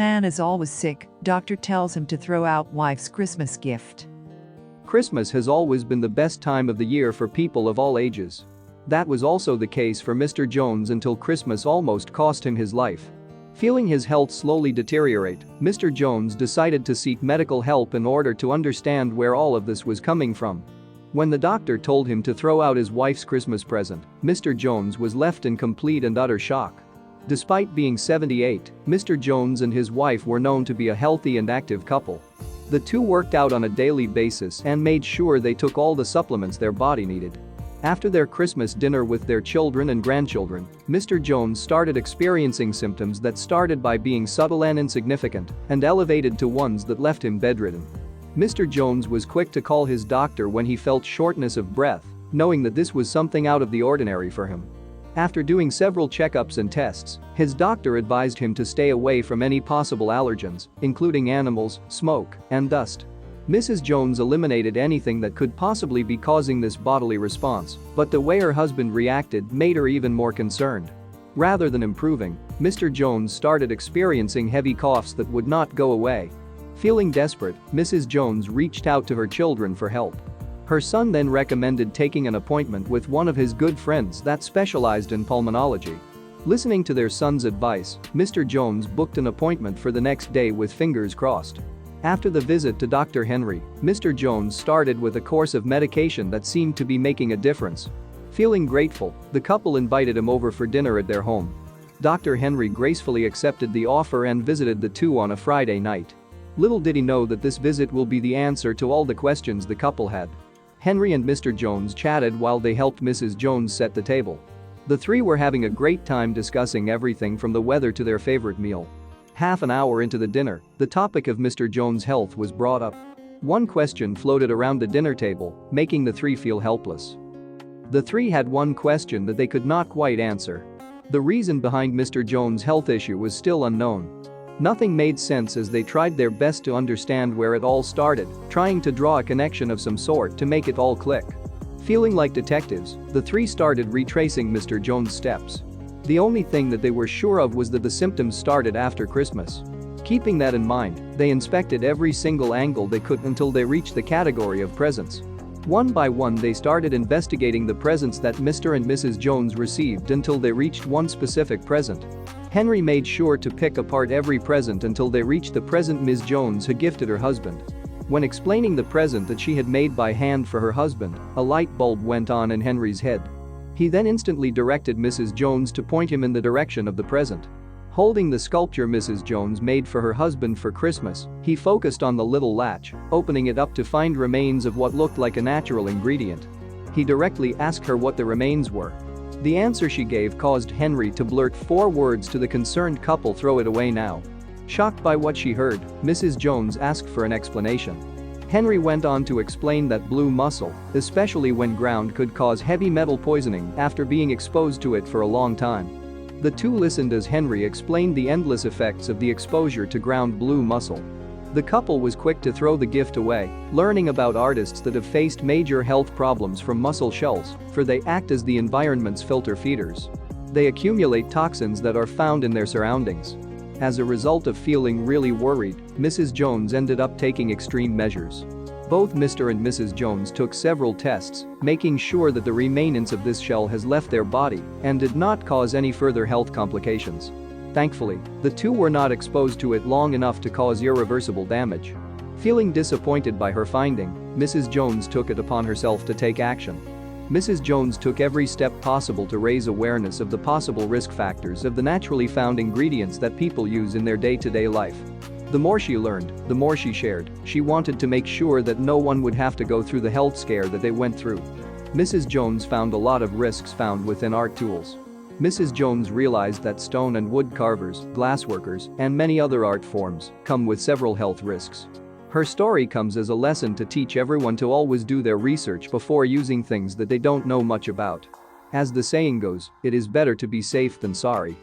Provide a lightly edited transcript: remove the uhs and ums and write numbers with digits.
Man is always sick, doctor tells him to throw out wife's Christmas gift. Christmas has always been the best time of the year for people of all ages. That was also the case for Mr. Jones until Christmas almost cost him his life. Feeling his health slowly deteriorate, Mr. Jones decided to seek medical help in order to understand where all of this was coming from. When the doctor told him to throw out his wife's Christmas present, Mr. Jones was left in complete and utter shock. Despite being 78, Mr. Jones and his wife were known to be a healthy and active couple. The two worked out on a daily basis and made sure they took all the supplements their body needed. After their Christmas dinner with their children and grandchildren, Mr. Jones started experiencing symptoms that started by being subtle and insignificant and elevated to ones that left him bedridden. Mr. Jones was quick to call his doctor when he felt shortness of breath, knowing that this was something out of the ordinary for him. After doing several checkups and tests, his doctor advised him to stay away from any possible allergens, including animals, smoke, and dust. Mrs. Jones eliminated anything that could possibly be causing this bodily response, but the way her husband reacted made her even more concerned. Rather than improving, Mr. Jones started experiencing heavy coughs that would not go away. Feeling desperate, Mrs. Jones reached out to her children for help. Her son then recommended taking an appointment with one of his good friends that specialized in pulmonology. Listening to their son's advice, Mr. Jones booked an appointment for the next day with fingers crossed. After the visit to Dr. Henry, Mr. Jones started with a course of medication that seemed to be making a difference. Feeling grateful, the couple invited him over for dinner at their home. Dr. Henry gracefully accepted the offer and visited the two on a Friday night. Little did he know that this visit will be the answer to all the questions the couple had. Henry and Mr. Jones chatted while they helped Mrs. Jones set the table. The three were having a great time discussing everything from the weather to their favorite meal. Half an hour into the dinner, the topic of Mr. Jones' health was brought up. One question floated around the dinner table, making the three feel helpless. The three had one question that they could not quite answer. The reason behind Mr. Jones' health issue was still unknown. Nothing made sense as they tried their best to understand where it all started, trying to draw a connection of some sort to make it all click. Feeling like detectives, the three started retracing Mr. Jones' steps. The only thing that they were sure of was that the symptoms started after Christmas. Keeping that in mind, they inspected every single angle they could until they reached the category of presents. One by one they started investigating the presents that Mr. and Mrs. Jones received until they reached one specific present. Henry made sure to pick apart every present until they reached the present Ms. Jones had gifted her husband. When explaining the present that she had made by hand for her husband, a light bulb went on in Henry's head. He then instantly directed Mrs. Jones to point him in the direction of the present. Holding the sculpture Mrs. Jones made for her husband for Christmas, he focused on the little latch, opening it up to find remains of what looked like a natural ingredient. He directly asked her what the remains were. The answer she gave caused Henry to blurt 4 words to the concerned couple: "Throw it away now." Shocked by what she heard, Mrs. Jones asked for an explanation. Henry went on to explain that blue mussel, especially when ground, could cause heavy metal poisoning after being exposed to it for a long time. The two listened as Henry explained the endless effects of the exposure to ground blue mussel. The couple was quick to throw the gift away, learning about artists that have faced major health problems from mussel shells, for they act as the environment's filter feeders. They accumulate toxins that are found in their surroundings. As a result of feeling really worried, Mrs. Jones ended up taking extreme measures. Both Mr. and Mrs. Jones took several tests, making sure that the remains of this shell has left their body and did not cause any further health complications. Thankfully, the two were not exposed to it long enough to cause irreversible damage. Feeling disappointed by her finding, Mrs. Jones took it upon herself to take action. Mrs. Jones took every step possible to raise awareness of the possible risk factors of the naturally found ingredients that people use in their day-to-day life. The more she learned, the more she shared. She wanted to make sure that no one would have to go through the health scare that they went through. Mrs. Jones found a lot of risks found within art tools. Mrs. Jones realized that stone and wood carvers, glassworkers, and many other art forms come with several health risks. Her story comes as a lesson to teach everyone to always do their research before using things that they don't know much about. As the saying goes, it is better to be safe than sorry.